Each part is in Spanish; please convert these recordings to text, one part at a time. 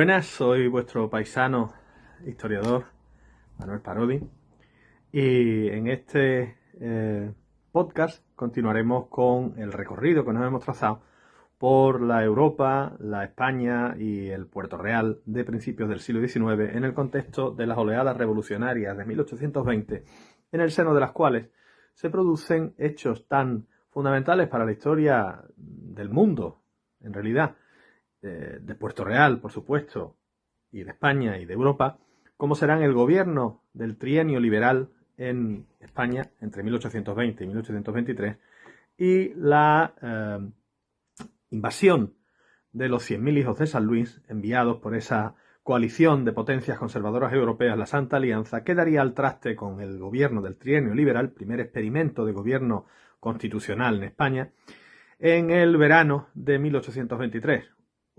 Buenas, soy vuestro paisano historiador Manuel Parodi y en este podcast continuaremos con el recorrido que nos hemos trazado por la Europa, la España y el Puerto Real de principios del siglo XIX en el contexto de las oleadas revolucionarias de 1820, en el seno de las cuales se producen hechos tan fundamentales para la historia del mundo, en realidad, de Puerto Real, por supuesto, y de España y de Europa, como serán el gobierno del trienio liberal en España entre 1820 y 1823 y la invasión de los 100.000 hijos de San Luis enviados por esa coalición de potencias conservadoras europeas, la Santa Alianza, que daría al traste con el gobierno del trienio liberal, primer experimento de gobierno constitucional en España, en el verano de 1823.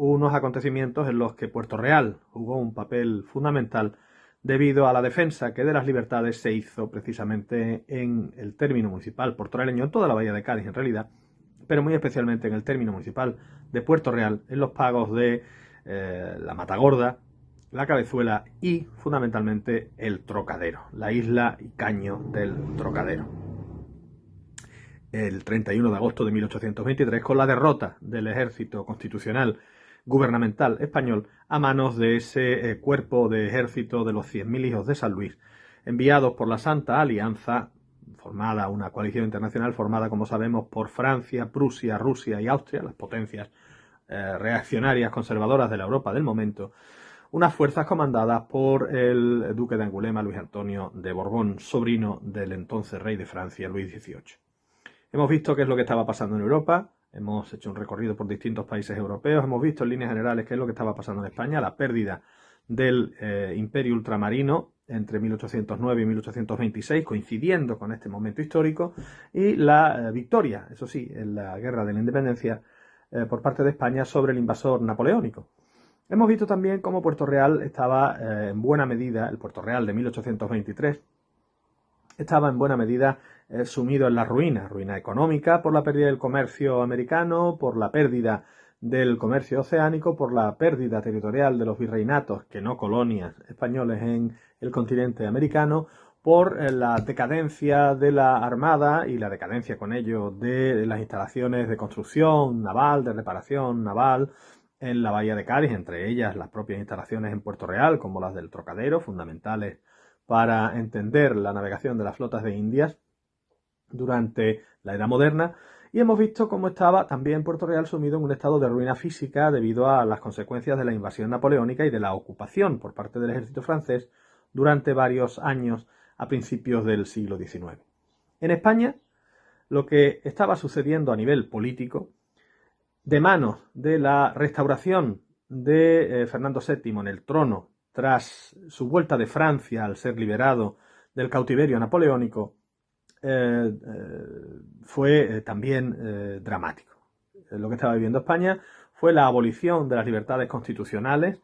Unos acontecimientos en los que Puerto Real jugó un papel fundamental debido a la defensa que de las libertades se hizo precisamente en el término municipal portorealeño, en toda la bahía de Cádiz en realidad, pero muy especialmente en el término municipal de Puerto Real, en los pagos de la Matagorda, la Cabezuela y fundamentalmente el Trocadero, la isla y caño del Trocadero. El 31 de agosto de 1823, con la derrota del ejército constitucional gubernamental español a manos de ese cuerpo de ejército de los 100.000 hijos de San Luis, enviados por la Santa Alianza, formada una coalición internacional formada, como sabemos, por Francia, Prusia, Rusia y Austria, las potencias reaccionarias conservadoras de la Europa del momento, unas fuerzas comandadas por el duque de Angulema, Luis Antonio de Borbón, sobrino del entonces rey de Francia, Luis XVIII. Hemos visto qué es lo que estaba pasando en Europa, hemos hecho un recorrido por distintos países europeos, hemos visto en líneas generales qué es lo que estaba pasando en España, la pérdida del imperio ultramarino entre 1809 y 1826, coincidiendo con este momento histórico, y la victoria, eso sí, en la guerra de la independencia por parte de España sobre el invasor napoleónico. Hemos visto también cómo Puerto Real estaba en buena medida, el Puerto Real de 1823, estaba en buena medida sumido en la ruina económica por la pérdida del comercio americano, por la pérdida del comercio oceánico, por la pérdida territorial de los virreinatos, que no colonias españoles en el continente americano, por la decadencia de la Armada y la decadencia con ello de las instalaciones de construcción naval, de reparación naval en la bahía de Cádiz, entre ellas las propias instalaciones en Puerto Real, como las del Trocadero, fundamentales para entender la navegación de las flotas de Indias durante la Edad Moderna, y hemos visto cómo estaba también Puerto Real sumido en un estado de ruina física debido a las consecuencias de la invasión napoleónica y de la ocupación por parte del ejército francés durante varios años a principios del siglo XIX. En España, lo que estaba sucediendo a nivel político, de manos de la restauración de Fernando VII en el trono tras su vuelta de Francia al ser liberado del cautiverio napoleónico, fue también dramático. Lo que estaba viviendo España fue la abolición de las libertades constitucionales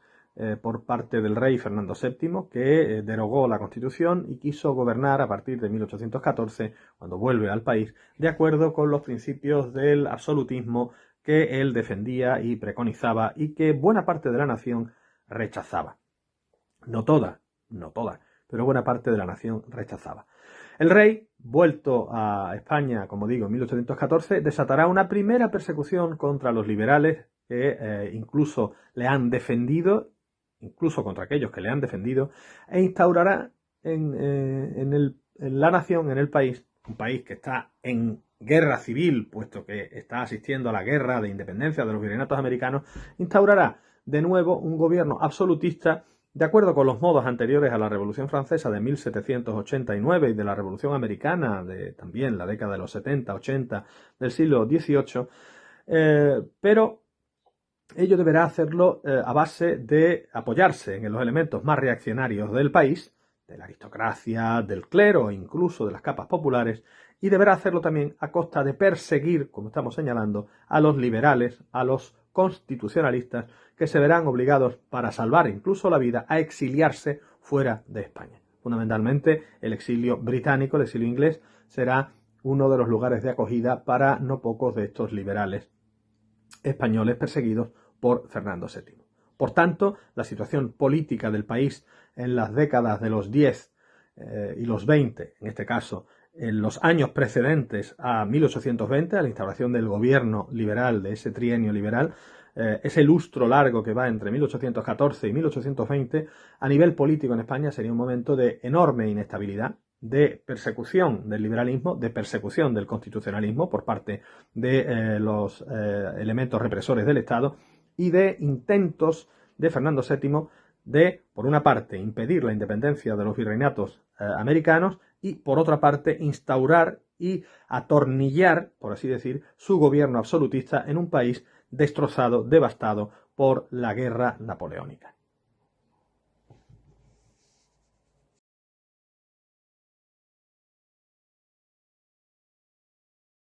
por parte del rey Fernando VII, que derogó la Constitución y quiso gobernar a partir de 1814, cuando vuelve al país, de acuerdo con los principios del absolutismo que él defendía y preconizaba y que buena parte de la nación rechazaba. No toda, pero buena parte de la nación rechazaba. El rey, vuelto a España, como digo, en 1814, desatará una primera persecución contra los liberales que incluso le han defendido, incluso contra aquellos que le han defendido, e instaurará en la nación, en el país, un país que está en guerra civil, puesto que está asistiendo a la guerra de independencia de los virreinatos americanos, instaurará de nuevo un gobierno absolutista de acuerdo con los modos anteriores a la Revolución Francesa de 1789 y de la Revolución Americana de también la década de los 70-80 del siglo XVIII, pero ello deberá hacerlo a base de apoyarse en los elementos más reaccionarios del país, de la aristocracia, del clero e incluso de las capas populares, y deberá hacerlo también a costa de perseguir, como estamos señalando, a los liberales, a los constitucionalistas, que se verán obligados, para salvar incluso la vida, a exiliarse fuera de España. Fundamentalmente, el exilio británico, el exilio inglés, será uno de los lugares de acogida para no pocos de estos liberales españoles perseguidos por Fernando VII. Por tanto, la situación política del país en las décadas de los 10 y los 20, en este caso, en los años precedentes a 1820, a la instauración del gobierno liberal, de ese trienio liberal, ese lustro largo que va entre 1814 y 1820, a nivel político en España sería un momento de enorme inestabilidad, de persecución del liberalismo, de persecución del constitucionalismo por parte de los elementos represores del Estado y de intentos de Fernando VII de, por una parte, impedir la independencia de los virreinatos americanos y, por otra parte, instaurar y atornillar, por así decir, su gobierno absolutista en un país destrozado, devastado por la guerra napoleónica.